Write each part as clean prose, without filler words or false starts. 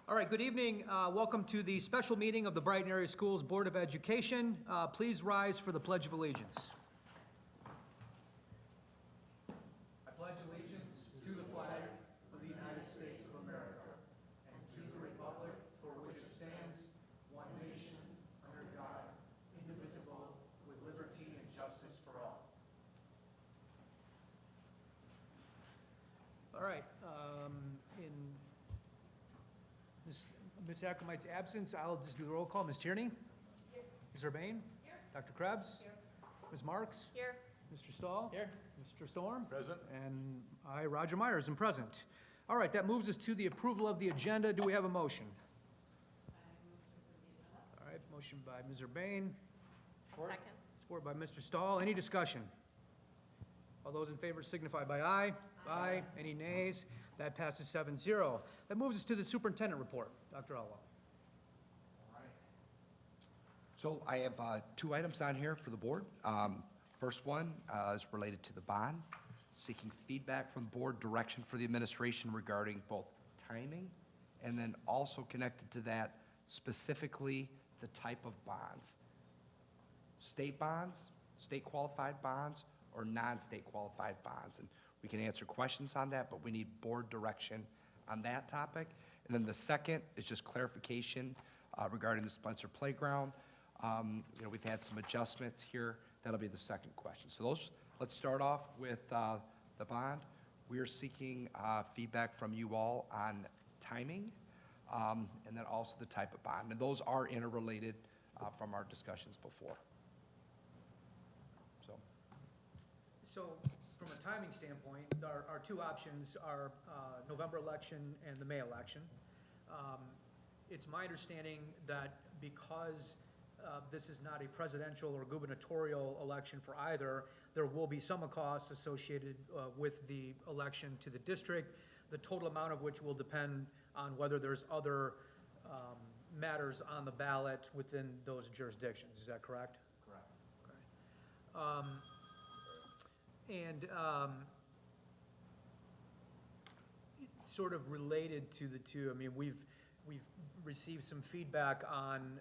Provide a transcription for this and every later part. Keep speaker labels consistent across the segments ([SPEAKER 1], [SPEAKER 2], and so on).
[SPEAKER 1] All right, good evening. Welcome to the special meeting of the Brighton Area Schools Board of Education. Please rise for the Pledge of Allegiance. I pledge allegiance to the flag of the United States of America and to the republic for which it stands, one nation, under God, indivisible, with liberty and justice for all. All right, in Ms. Ackermite's absence, I'll just do the roll call. Ms. Tierney? Here. Ms. Urbane? Here. Dr. Krebs? Here. Ms. Marks? Here. Mr. Stahl? Here. Mr. Storm? Present. And I, Roger Myers, am present. All right, that moves us to the approval of the agenda. Do we have a motion? All right, motion by Ms. Urbane. Second. Support by Mr. Stahl. Any discussion? All those in favor signify by aye. Aye. Any nays? That passes 7-0. That moves us to the superintendent report. Dr. Elwell.
[SPEAKER 2] All right. So I have two items on here for the board. First one is related to the bond, seeking feedback from the board, direction for the administration regarding both timing, and then also connected to that, specifically the type of bonds. State bonds, state qualified bonds, or non-state qualified bonds. And we can answer questions on that, but we need board direction on that topic. And then the second is just clarification regarding the Spencer Playground. We've had some adjustments here. That'll be the second question. So let's start off with the bond. We are seeking feedback from you all on timing and then also the type of bond. And those are interrelated from our discussions before.
[SPEAKER 1] So from a timing standpoint, our two options are November election and the May election. It's my understanding that because this is not a presidential or gubernatorial election for either, there will be some costs associated with the election to the district, the total amount of which will depend on whether there's other matters on the ballot within those jurisdictions. Is that correct? Correct. Okay. Sort of related to the two, I mean, we've received some feedback on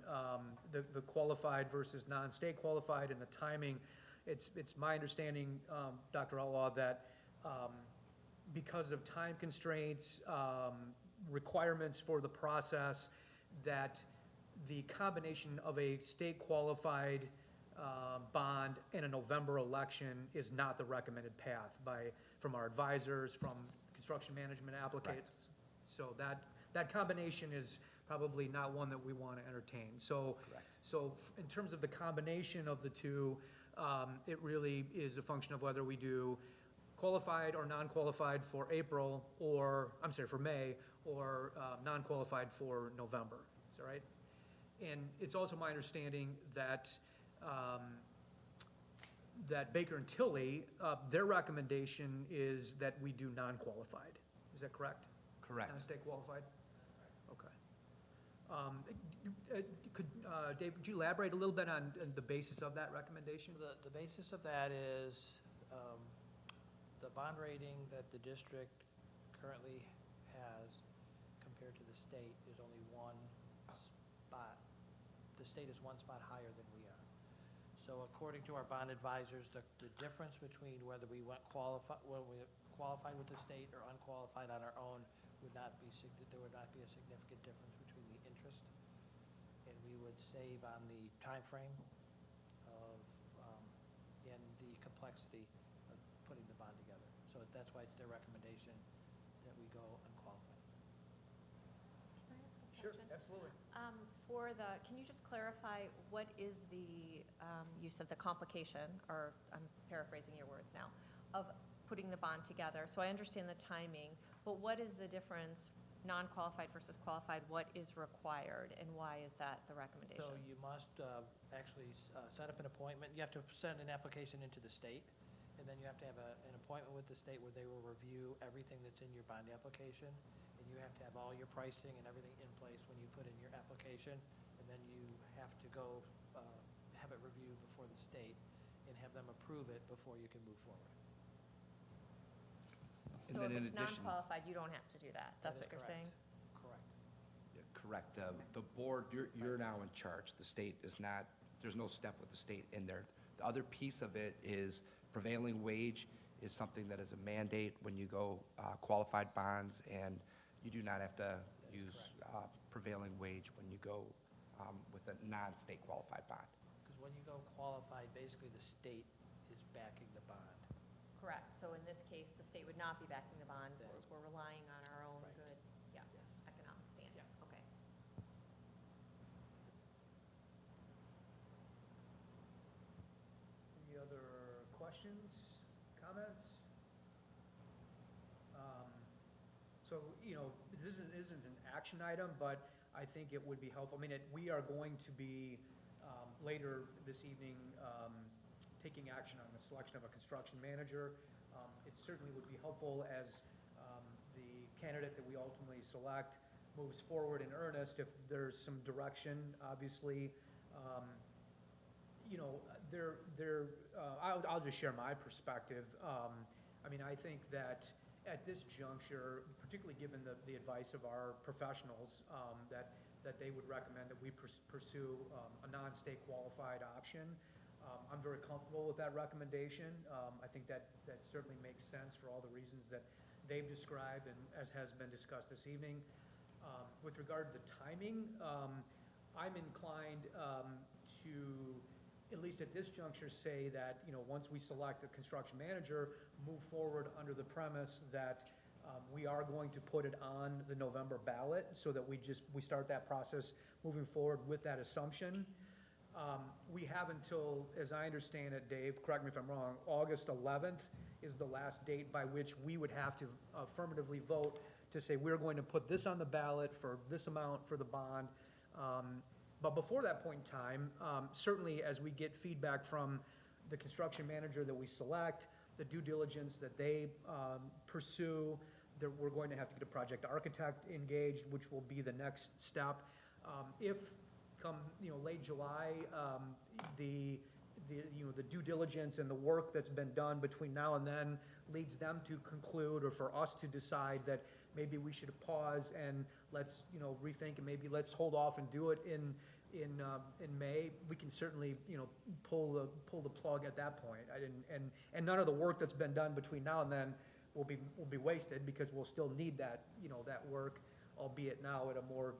[SPEAKER 1] the qualified versus non-state qualified and the timing. It's my understanding, Dr. Outlaw, that because of time constraints, requirements for the process, that the combination of a state qualified bond in a November election is not the recommended path from our advisors, from construction management applicants. Right. So that combination is probably not one that we want to entertain. So, so in terms of the combination of the two, it really is a function of whether we do qualified or non-qualified for April, or I'm sorry, for May, or non-qualified for November. Is that right? And it's also my understanding that that Baker and Tilley, their recommendation is that we do non-qualified. Is that correct?
[SPEAKER 2] Correct.
[SPEAKER 1] Non-state qualified? Okay. Dave, would you elaborate a little bit on the basis of that recommendation?
[SPEAKER 3] The basis of that is the bond rating that the district currently has compared to the state is only one spot. The state is one spot higher than we are. So according to our bond advisors, the difference between whether we went qualified with the state or unqualified on our own would not be, there would not be a significant difference between the interest, and we would save on the time frame of and the complexity of putting the bond together. So that's why it's their recommendation that we go unqualified.
[SPEAKER 4] Can I ask a
[SPEAKER 1] Sure,
[SPEAKER 4] question?
[SPEAKER 1] absolutely.
[SPEAKER 4] Can you just clarify what is the use of the complication, or I'm paraphrasing your words now, of putting the bond together? So I understand the timing, but what is the difference, non-qualified versus qualified? What is required, and why is that the recommendation?
[SPEAKER 3] So you must actually set up an appointment. You have to send an application into the state, and then you have to have an appointment with the state where they will review everything that's in your bond application, and you have to have all your pricing and everything in place when you put in your application, and then you have to go have it reviewed before the state and have them approve it before you can move forward.
[SPEAKER 4] So if it's non-qualified, you don't have to do that. That's what you're saying?
[SPEAKER 3] Correct.
[SPEAKER 2] Yeah, correct. The board, you're now in charge. The state is not, there's no step with the state in there. The other piece of it is prevailing wage is something that is a mandate when you go qualified bonds, and you do not have to use prevailing wage when you go with a non-state qualified bond.
[SPEAKER 3] Because when you go qualified, basically the state is backing the bond.
[SPEAKER 4] Correct. So in this case, the state would not be backing the bond.
[SPEAKER 3] That is
[SPEAKER 4] We're relying on our own
[SPEAKER 3] Right.
[SPEAKER 4] good, yeah,
[SPEAKER 3] Yes.
[SPEAKER 4] economic standing.
[SPEAKER 3] Yeah.
[SPEAKER 4] Okay.
[SPEAKER 1] Any other questions, comments? So, this isn't an action item, but I think it would be helpful. I mean, we are going to be, later this evening, taking action on the selection of a construction manager. It certainly would be helpful as the candidate that we ultimately select moves forward in earnest, if there's some direction, obviously. I'll just share my perspective. I mean, I think that at this juncture, particularly given the advice of our professionals, that they would recommend that we pursue a non-state qualified option. I'm very comfortable with that recommendation. I think that certainly makes sense for all the reasons that they've described and as has been discussed this evening. With regard to the timing, I'm inclined to, at least at this juncture, say that, once we select a construction manager, move forward under the premise that we are going to put it on the November ballot, so that we start that process moving forward with that assumption. We have until, as I understand it, Dave, correct me if I'm wrong, August 11th is the last date by which we would have to affirmatively vote to say we're going to put this on the ballot for this amount for the bond. But before that point in time, certainly as we get feedback from the construction manager that we select, the due diligence that they pursue, that we're going to have to get a project architect engaged, which will be the next step. If come, late July, the due diligence and the work that's been done between now and then leads them to conclude, or for us to decide that maybe we should pause and let's, rethink, and maybe let's hold off and do it in May, we can certainly, pull the plug at that point. And none of the work that's been done between now and then will be wasted, because we'll still need that, that work, albeit now at a more,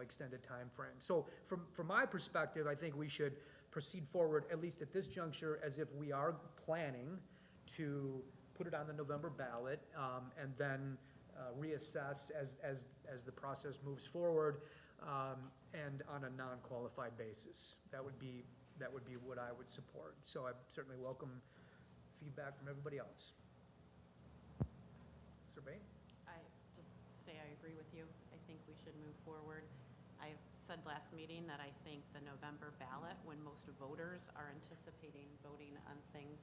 [SPEAKER 1] extended time frame. So from my perspective, I think we should proceed forward, at least at this juncture, as if we are planning to put it on the November ballot, and then reassess as the process moves forward, and on a non-qualified basis. That would be what I would support. So I certainly welcome feedback from everybody else. Mr. Bain?
[SPEAKER 5] I just say I agree with you. I think we should move forward. I said last meeting that I think the November ballot, when most voters are anticipating voting on things,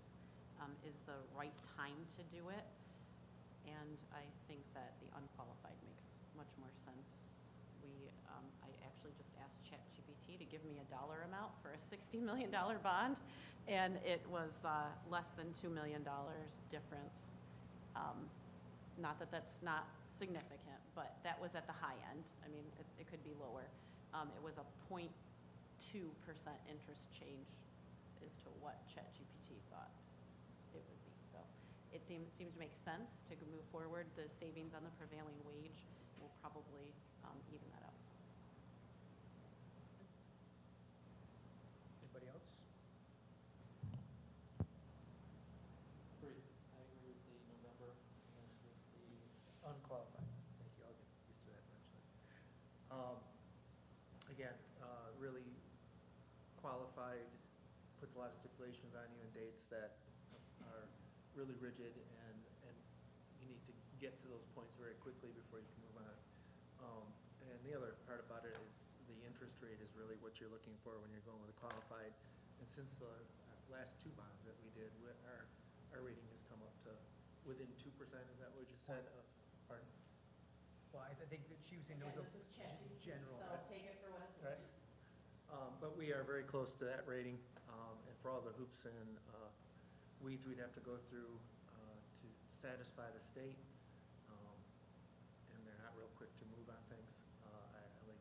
[SPEAKER 5] is the right time to do it. And I think that the unqualified makes much more sense. I actually just asked ChatGPT to give me a dollar amount for a $60 million bond, and it was less than $2 million difference. Not that that's not significant, but that was at the high end. I mean, it could be lower. It was a 0.2% interest change as to what ChatGPT thought it would be. So it seems to make sense to move forward. The savings on the prevailing wage will probably even that out.
[SPEAKER 1] Anybody else?
[SPEAKER 6] Agree. I agree with the November and with the,
[SPEAKER 1] Unqualified. Thank you. I'll get used to that eventually.
[SPEAKER 6] again, really qualified, puts a lot of stipulations on you and dates that are really rigid, and you need to get to those points very quickly before you can move on. And the other part about it is the interest rate is really what you're looking for when you're going with a qualified. And since the last two bonds that we did, our rating has come up to within 2%, is that what you said? Pardon?
[SPEAKER 1] Well, I think that she was saying there was a general.
[SPEAKER 5] take it for what it's
[SPEAKER 6] Right. But we are very close to that rating, and for all the hoops and weeds we'd have to go through to satisfy the state, and they're not real quick to move on things, I would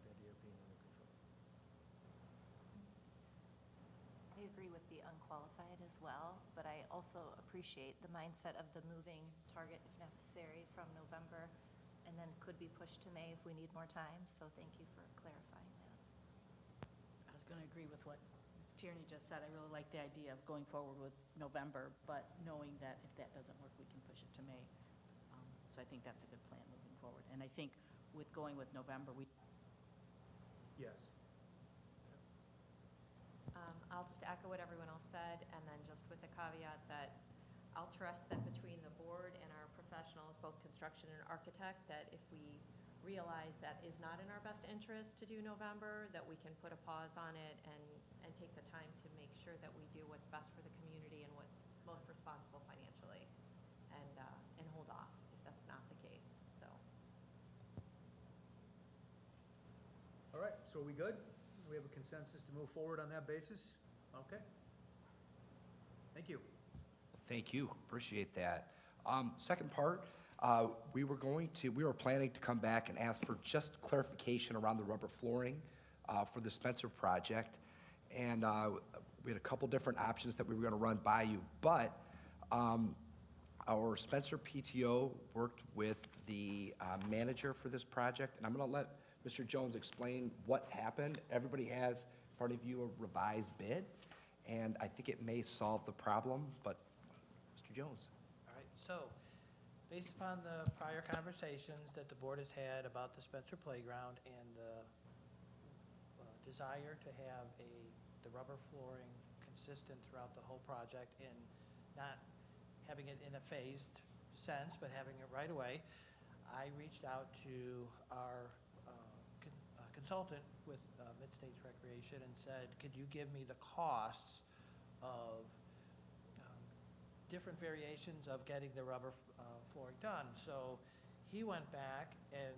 [SPEAKER 7] agree with the unqualified as well, but I also appreciate the mindset of the moving target if necessary from November, and then could be pushed to May if we need more time, so thank you for clarifying that.
[SPEAKER 8] I was going to agree with what Ms. Tierney just said. I really like the idea of going forward with November, but knowing that if that doesn't work, we can push it to May. So I think that's a good plan moving forward. And I think with going with November,
[SPEAKER 1] Yes.
[SPEAKER 4] I'll just echo what everyone else said, and then just with the caveat that I'll trust that between the board and our professionals, both construction and architect, that if we realize that is not in our best interest to do November, that we can put a pause on it and take the time to make sure that we do what's best for the community and what's most responsible financially, and hold off if that's not the case, so.
[SPEAKER 1] All right, so are we good? We have a consensus to move forward on that basis? Okay. Thank you.
[SPEAKER 2] Thank you, appreciate that. Second part, we were planning to come back and ask for just clarification around the rubber flooring for the Spencer project. And we had a couple different options that we were gonna run by you, but our Spencer PTO worked with the manager for this project, and I'm gonna let Mr. Jones explain what happened. Everybody has in front of you a revised bid, and I think it may solve the problem, but Mr. Jones.
[SPEAKER 3] All right, so, based upon the prior conversations that the board has had about the Spencer Playground and the desire to have the rubber flooring consistent throughout the whole project and not having it in a phased sense, but having it right away, I reached out to our consultant with Mid-States Recreation and said, could you give me the costs of different variations of getting the rubber flooring done? So he went back and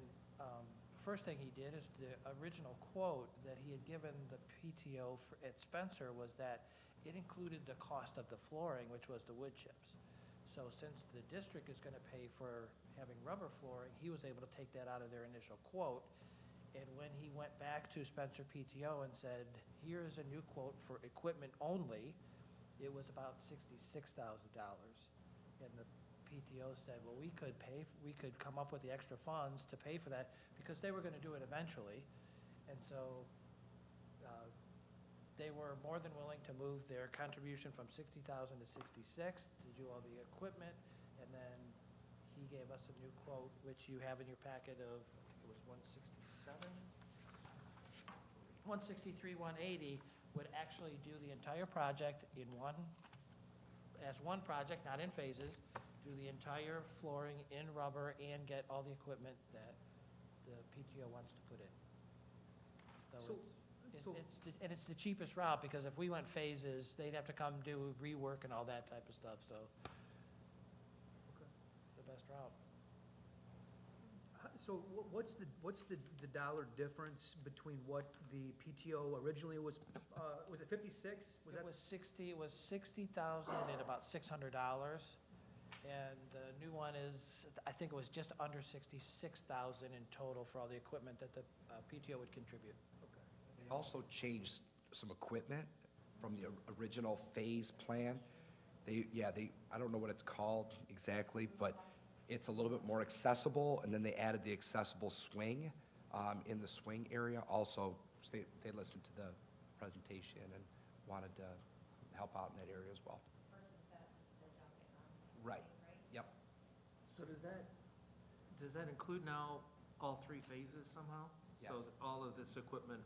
[SPEAKER 3] first thing he did is the original quote that he had given the PTO at Spencer was that it included the cost of the flooring, which was the wood chips. So since the district is going to pay for having rubber flooring, he was able to take that out of their initial quote. And when he went back to Spencer PTO and said, here's a new quote for equipment only, it was about $66,000. And the PTO said, well, we could come up with the extra funds to pay for that because they were going to do it eventually. And so they were more than willing to move their contribution from $60,000 to $66,000 to do all the equipment. And then he gave us a new quote, which you have in your packet of, I think it was 163, 180, would actually do the entire project as one project, not in phases, do the entire flooring in rubber and get all the equipment that the PTO wants to put in. It's the cheapest route, because if we went phases, they'd have to come do rework and all that type of stuff, so. The best route.
[SPEAKER 1] So what's the dollar difference between what the PTO originally was it 56?
[SPEAKER 3] It was 60,000 and about $600. And the new one is, I think it was just under 66,000 in total for all the equipment that the PTO would contribute.
[SPEAKER 2] They also changed some equipment from the original phase plan. I don't know what it's called exactly, but it's a little bit more accessible, and then they added the accessible swing in the swing area. Also, they listened to the presentation and wanted to help out in that area as well. Right, yep.
[SPEAKER 6] So does that include now all three phases somehow? So
[SPEAKER 2] Yes.
[SPEAKER 6] that all of this equipment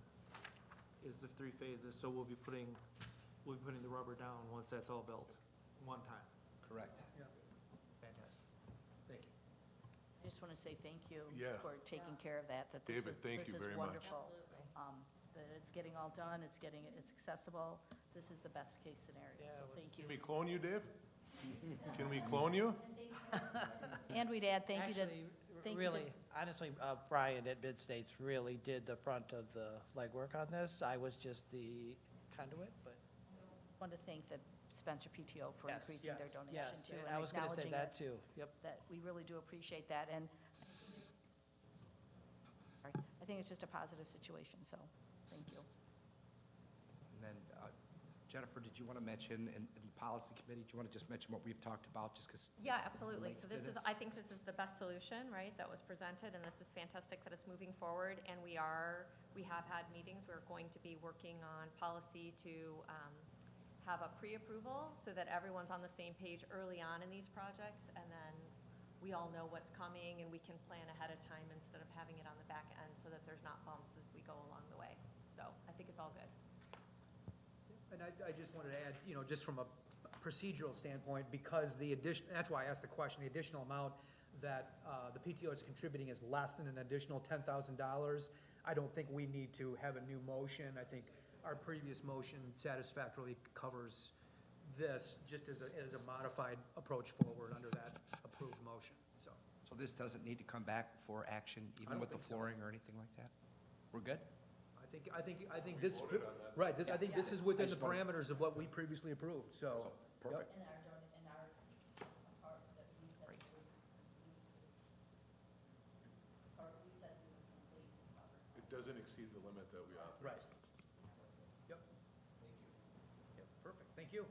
[SPEAKER 6] is the three phases, so we'll be putting the rubber down once that's all built, one time.
[SPEAKER 2] Correct.
[SPEAKER 6] Fantastic. Thank you.
[SPEAKER 8] I just want to say thank you
[SPEAKER 9] Yeah.
[SPEAKER 8] for taking care of that, that this
[SPEAKER 9] David,
[SPEAKER 8] is,
[SPEAKER 9] thank you very much.
[SPEAKER 8] this is wonderful. That it's getting all done, it's accessible. This is the best case scenario,
[SPEAKER 3] Yeah,
[SPEAKER 8] so
[SPEAKER 3] it was-
[SPEAKER 8] thank you.
[SPEAKER 9] Can we clone you, Dave? Can we clone you?
[SPEAKER 8] And we'd add thank you to,
[SPEAKER 3] Actually,
[SPEAKER 8] thank you to-
[SPEAKER 3] really, honestly, Brian at Mid-States really did the brunt of the legwork on this. I was just the conduit, but.
[SPEAKER 8] want to thank the Spencer PTO for
[SPEAKER 3] Yes,
[SPEAKER 8] increasing their
[SPEAKER 3] yes,
[SPEAKER 8] donation too.
[SPEAKER 3] and
[SPEAKER 8] and
[SPEAKER 3] I was going to say
[SPEAKER 8] acknowledging
[SPEAKER 3] that
[SPEAKER 8] it,
[SPEAKER 3] too, yep.
[SPEAKER 8] That we really do appreciate that, and I think it's just a positive situation, so, thank you.
[SPEAKER 2] And then Jennifer, did you want to mention, in the policy committee, do you want to just mention what we've talked about, just because?
[SPEAKER 4] Yeah, absolutely.
[SPEAKER 2] relates
[SPEAKER 4] So
[SPEAKER 2] to
[SPEAKER 4] this is,
[SPEAKER 2] this.
[SPEAKER 4] I think this is the best solution, right, that was presented, and this is fantastic that it's moving forward. And we have had meetings. We're going to be working on policy to have a pre-approval so that everyone's on the same page early on in these projects, and then we all know what's coming and we can plan ahead of time instead of having it on the back end so that there's not bumps as we go along the way. So I think it's all good.
[SPEAKER 1] And I just wanted to add, just from a procedural standpoint, because that's why I asked the question, the additional amount that the PTO is contributing is less than an additional $10,000. I don't think we need to have a new motion. I think our previous motion satisfactorily covers this, just as a modified approach forward under that approved motion, so.
[SPEAKER 2] So this doesn't need to come back for action,
[SPEAKER 1] I
[SPEAKER 2] even
[SPEAKER 1] don't
[SPEAKER 2] with the
[SPEAKER 1] think so.
[SPEAKER 2] flooring or anything like that? We're good?
[SPEAKER 1] I think this, right, I think this is
[SPEAKER 2] I
[SPEAKER 1] within the
[SPEAKER 2] just wanna-
[SPEAKER 1] parameters of what we previously approved, so.
[SPEAKER 2] Perfect.
[SPEAKER 8] In our part that we said
[SPEAKER 2] Great.
[SPEAKER 8] we said we would complete is covered.
[SPEAKER 9] It doesn't exceed the limit that we
[SPEAKER 1] Right.
[SPEAKER 9] authorized.
[SPEAKER 1] Yep. Yep, perfect, thank you.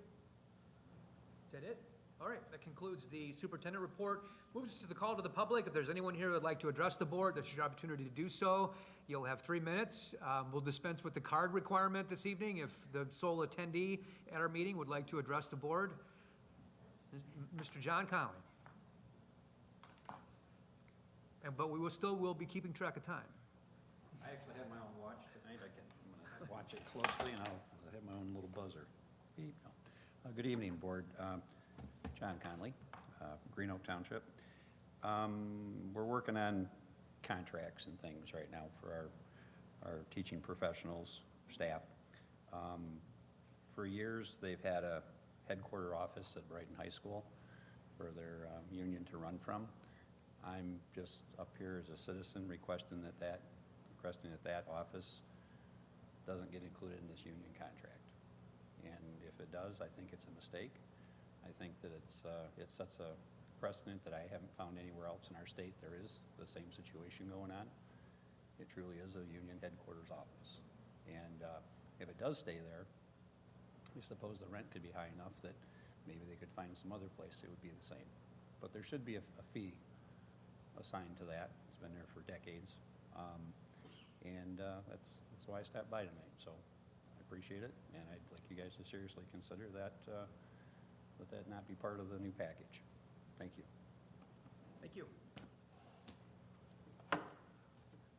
[SPEAKER 1] Is that it? All right, that concludes the superintendent report. Moves us to the call to the public. If there's anyone here who would like to address the board, that's your opportunity to do so. You'll have 3 minutes. We'll dispense with the card requirement this evening if the sole attendee at our meeting would like to address the board. Mr. John Conley. But we will be keeping track of time.
[SPEAKER 10] I actually have my own watch tonight. I'm going to watch it closely, and I'll have my own little buzzer. Beep. No. Good evening, Board. John Conley, Green Oak Township. We're working on contracts and things right now for our teaching professionals, staff. For years, they've had a headquarter office at Brighton High School for their union to run from. I'm just up here as a citizen requesting that that office doesn't get included in this union contract. And if it does, I think it's a mistake. I think that it sets a precedent that I haven't found anywhere else in our state. There is the same situation going on. It truly is a union headquarters office. And if it does stay there, I suppose the rent could be high enough that maybe they could find some other place that would be the same. But there should be a fee assigned to that. It's been there for decades. That's why I stopped by tonight. So I appreciate it, and I'd like you guys to seriously consider that, that not be part of the new package. Thank you.
[SPEAKER 1] Thank you.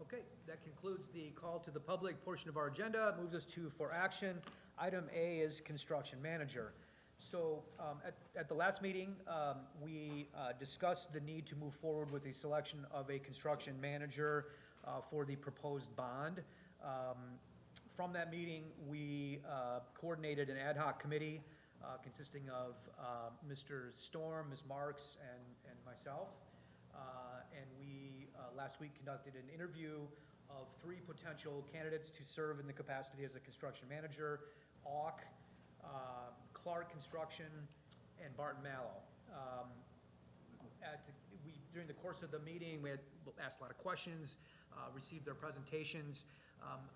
[SPEAKER 1] Okay, that concludes the call to the public portion of our agenda. Moves us to for action. Item A is construction manager. So at the last meeting, we discussed the need to move forward with the selection of a construction manager for the proposed bond. From that meeting, we coordinated an ad hoc committee consisting of Mr. Storm, Ms. Marks, and myself. And we last week conducted an interview of 3 potential candidates to serve in the capacity as a construction manager: Auk, Clark Construction, and Barton Mallow. During the course of the meeting, we had asked a lot of questions, received their presentations.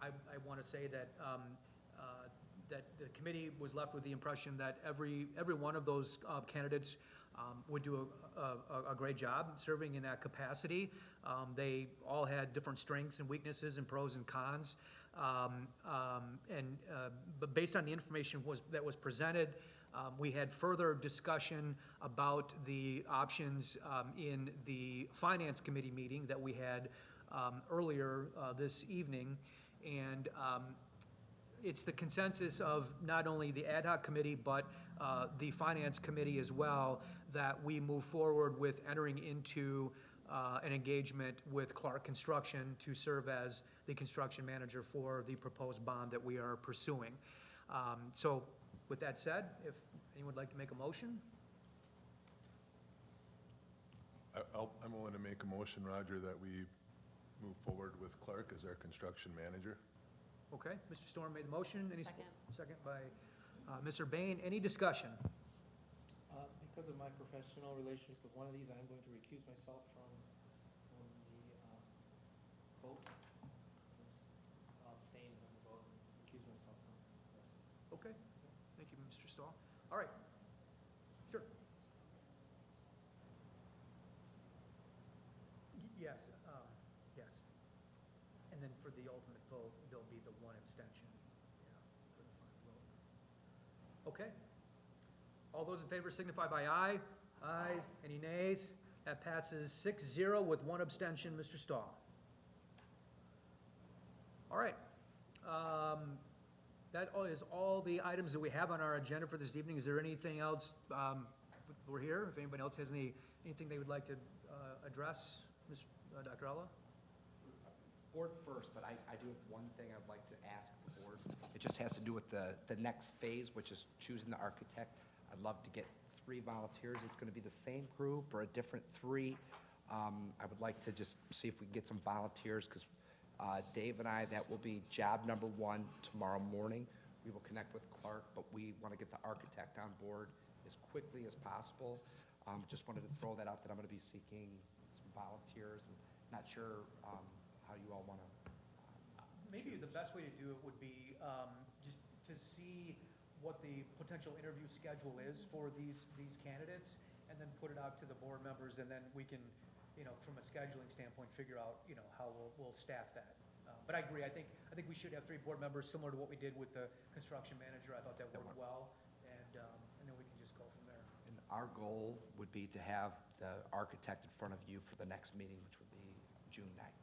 [SPEAKER 1] I want to say that that the committee was left with the impression that every one of those candidates would do a great job serving in that capacity. They all had different strengths and weaknesses and pros and cons. But based on the information that was presented, we had further discussion about the options in the Finance Committee meeting that we had earlier this evening. And it's the consensus of not only the ad hoc committee, but the Finance Committee as well, that we move forward with entering into an engagement with Clark Construction to serve as the construction manager for the proposed bond that we are pursuing. So with that said, if anyone would like to make a motion?
[SPEAKER 9] I'm willing to make a motion, Roger, that we move forward with Clark as our construction manager.
[SPEAKER 1] Okay, Mr. Storm made the motion. Any
[SPEAKER 5] Second.
[SPEAKER 1] Second by Ms. Urbane. Any discussion?
[SPEAKER 6] Because of my professional relationship with one of these, I'm going to recuse myself from the vote. I'll abstain from the vote, recuse myself from the rest.
[SPEAKER 1] Okay, thank Mr. Stahl. All right. Sure. Yes, yes. And then for the ultimate vote, there'll be the one abstention, for the final vote. Okay. All those in favor signify by aye. Ayes. Any nays? That passes 6-0 with one abstention, Mr. Stahl. All right. That is all the items that we have on our agenda for this evening. Is there anything else? We're here. If anybody else has anything they would like to address, Dr. Allah?
[SPEAKER 2] Board first, but I do have one thing I'd like to ask the board. It just has to do with the next phase, which is choosing the architect. I'd love to get 3 volunteers. It's going to be the same group or a different 3. I would like to just see if we can get some volunteers, because Dave and I, that will be job number 1 tomorrow morning. We will connect with Clark, but we want to get the architect on board as quickly as possible. Just wanted to throw that out, that I'm going to be seeking some volunteers. Not sure how you all want to.
[SPEAKER 1] Maybe the best way to do it would be just to see what the potential interview schedule is for these candidates, and then put it out to the board members, and then we can, from a scheduling standpoint, figure out, how we'll staff that. But I agree, I think we should have 3 board members, similar to what we did with the construction manager. I thought that worked well, and then we can just go from there.
[SPEAKER 2] And our goal would be to have the architect in front of you for the next meeting, which would be June 9th.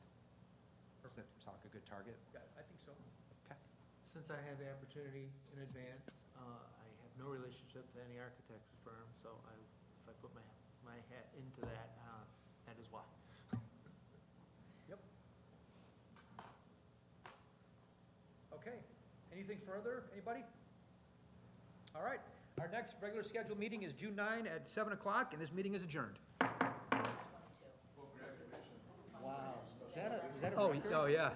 [SPEAKER 2] Does that sound like a good target?
[SPEAKER 1] Yeah, I think so.
[SPEAKER 2] Okay.
[SPEAKER 6] Since I have the opportunity in advance, I have no relationship to any architect's firm, so if I put my hat into that, that is why.
[SPEAKER 1] Yep. Okay, anything further, anybody? All right, our next regular scheduled meeting is June 9 at 7 o'clock, and this meeting is adjourned.
[SPEAKER 3] Wow. Is that a
[SPEAKER 1] Oh,
[SPEAKER 3] record?
[SPEAKER 1] oh, yeah.